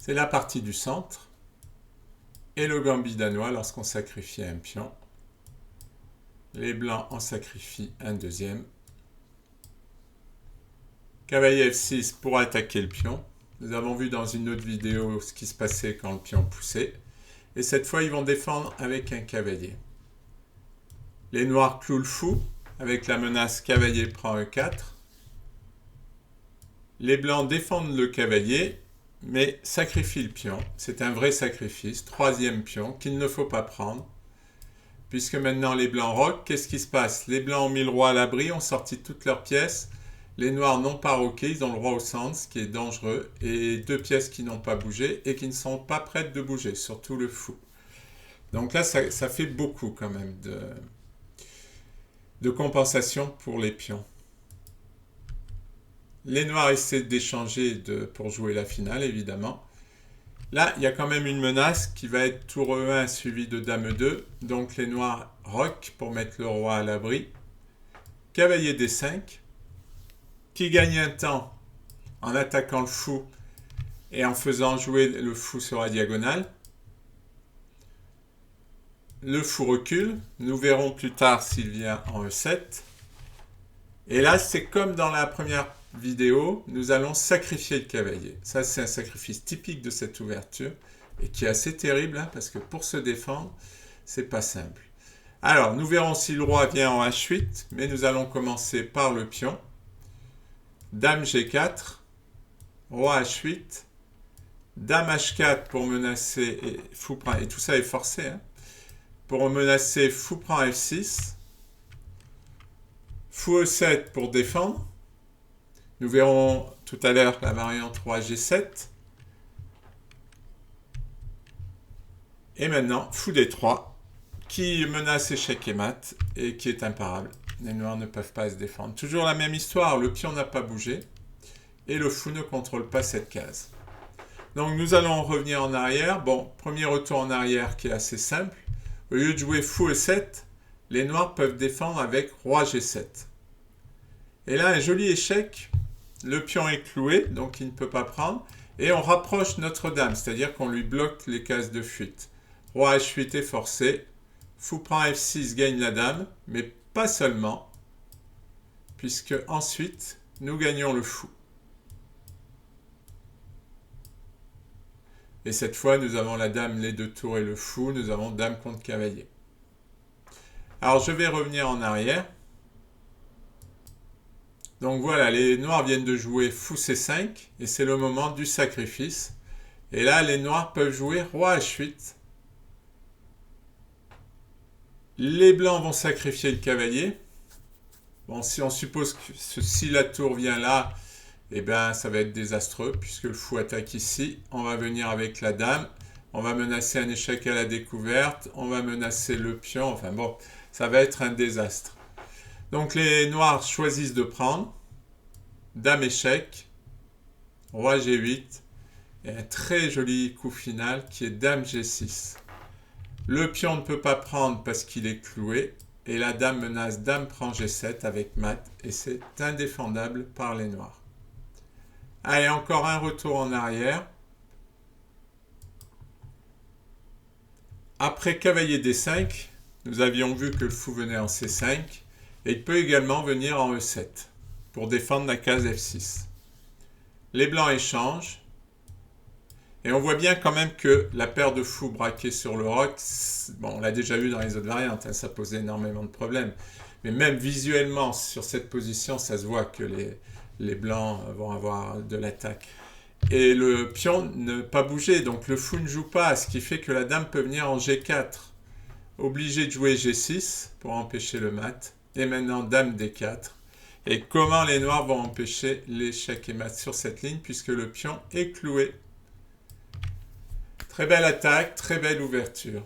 C'est la partie du centre. Et le gambit danois lorsqu'on sacrifie un pion. Les blancs en sacrifient un deuxième. Cavalier F6 pour attaquer le pion. Nous avons vu dans une autre vidéo ce qui se passait quand le pion poussait. Et cette fois, ils vont défendre avec un cavalier. Les noirs clouent le fou avec la menace cavalier prend E4. Les blancs défendent le cavalier, mais sacrifient le pion. C'est un vrai sacrifice. Troisième pion qu'il ne faut pas prendre. Puisque maintenant les blancs roquent, qu'est-ce qui se passe? Les blancs ont mis le roi à l'abri, ont sorti toutes leurs pièces. Les noirs n'ont pas roqué, ils ont le roi au centre, ce qui est dangereux. Et deux pièces qui n'ont pas bougé et qui ne sont pas prêtes de bouger, surtout le fou. Donc là, ça fait beaucoup quand même de compensation pour les pions. Les noirs essaient d'échanger pour jouer la finale, évidemment. Là, il y a quand même une menace qui va être tour E1 suivi de dame E2. Donc les noirs roquent pour mettre le roi à l'abri. Cavalier D5, qui gagne un temps en attaquant le fou et en faisant jouer le fou sur la diagonale. Le fou recule. Nous verrons plus tard s'il vient en E7. Et là, c'est comme dans la première vidéo, nous allons sacrifier le cavalier. Ça, c'est un sacrifice typique de cette ouverture et qui est assez terrible hein, parce que pour se défendre, c'est pas simple. Alors, nous verrons si le roi vient en H8, mais nous allons commencer par le pion. Dame G4, roi H8, dame H4 pour menacer et fou prend, et tout ça est forcé, hein, pour menacer fou prend F6, fou E7 pour défendre. Nous verrons tout à l'heure la variante roi G7. Et maintenant, fou D3, qui menace échec et mat, et qui est imparable. Les noirs ne peuvent pas se défendre. Toujours la même histoire, le pion n'a pas bougé, et le fou ne contrôle pas cette case. Donc nous allons revenir en arrière. Bon, premier retour en arrière qui est assez simple. Au lieu de jouer fou E7, les noirs peuvent défendre avec roi G7. Et là, un joli échec. Le pion est cloué, donc il ne peut pas prendre. Et on rapproche notre dame, c'est-à-dire qu'on lui bloque les cases de fuite. Roi H8 est forcé. Fou prend F6 gagne la dame, mais pas seulement, puisque ensuite, nous gagnons le fou. Et cette fois, nous avons la dame, les deux tours et le fou. Nous avons dame contre cavalier. Alors, je vais revenir en arrière. Donc voilà, les noirs viennent de jouer fou C5 et c'est le moment du sacrifice. Et là, les noirs peuvent jouer roi H8. Les blancs vont sacrifier le cavalier. Bon, si on suppose que si la tour vient là, eh bien, ça va être désastreux puisque le fou attaque ici. On va venir avec la dame. On va menacer un échec à la découverte. On va menacer le pion. Enfin bon, ça va être un désastre. Donc les noirs choisissent de prendre. Dame échec. Roi G8. Et un très joli coup final qui est dame G6. Le pion ne peut pas prendre parce qu'il est cloué. Et la dame menace dame prend G7 avec mat. Et c'est indéfendable par les noirs. Allez, encore un retour en arrière. Après cavalier D5, nous avions vu que le fou venait en C5. Et il peut également venir en E7 pour défendre la case F6. Les blancs échangent. Et on voit bien quand même que la paire de fous braquée sur le roc, bon, on l'a déjà vu dans les autres variantes, hein, ça posait énormément de problèmes. Mais même visuellement, sur cette position, ça se voit que les blancs vont avoir de l'attaque. Et le pion ne pas bouger, donc le fou ne joue pas, ce qui fait que la dame peut venir en G4. Obligé de jouer G6 pour empêcher le mat. Et maintenant, dame D4. Et comment les noirs vont empêcher l'échec et mat sur cette ligne puisque le pion est cloué. Très belle attaque, très belle ouverture.